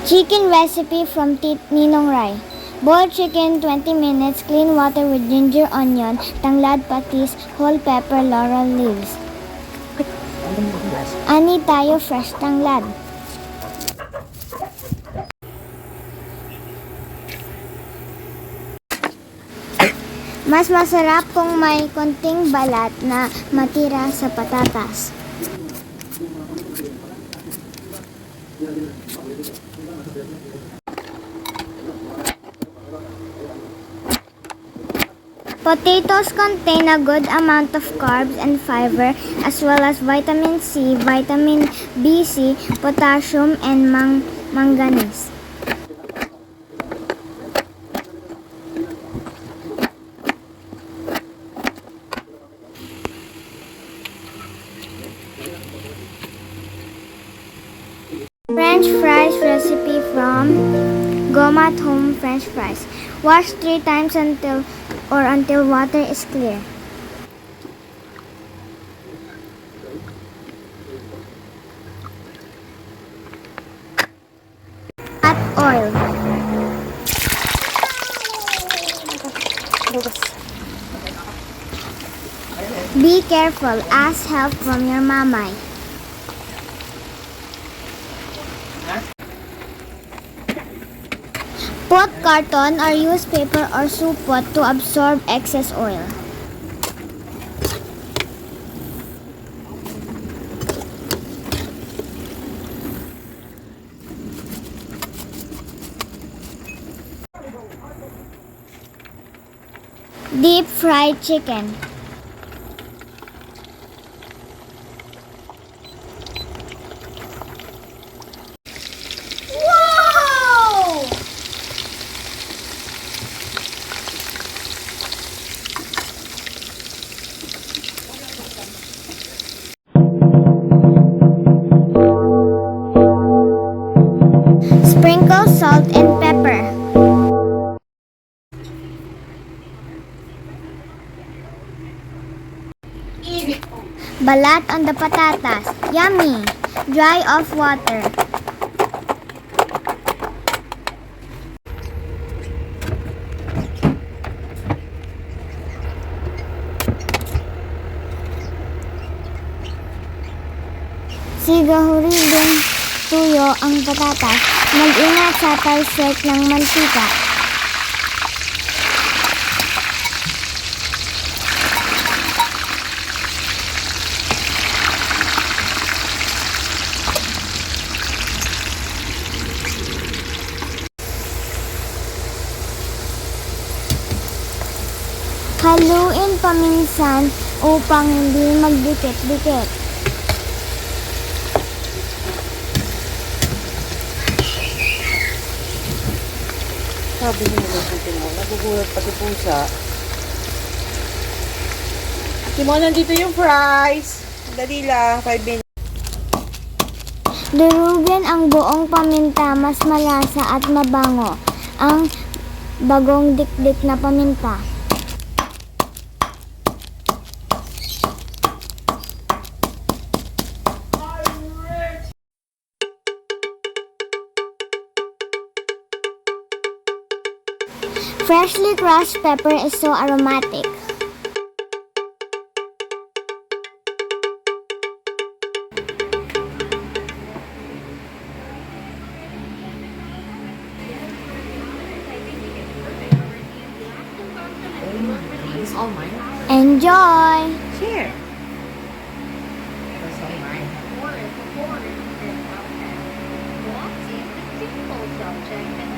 Chicken recipe from Ninong Rai. Boil chicken 20 minutes, clean water with ginger, onion, tanglad patis, whole pepper, laurel leaves. Ani tayo fresh tanglad. Mas masarap kung may konting balat na matira sa patatas. Potatoes contain a good amount of carbs and fiber as well as vitamin C, vitamin B6, potassium, and manganese. French fries recipe from Goma Home French fries. Wash 3 times until water is clear. Add oil. Be careful, ask help from your mamay. Put carton or use paper or soup pot to absorb excess oil. Deep fried chicken. Sprinkle salt and pepper. Balat on the patatas. Yummy! Dry off water. Sigahuri din tuyo ang patatas. Mag-ingat sa talsik ng mantika. Haluin paminsan upang hindi magdikit-dikit. Sabi niyo mo, nagugulat pati pusa. Timon, nandito yung fries. Dali lang, 5 minutes. Durugin ang buong paminta, mas malasa at mabango ang bagong dikdik na paminta. Freshly crushed pepper is so aromatic. It's all mine. Enjoy! Share. It's all mine. What is the difficult subject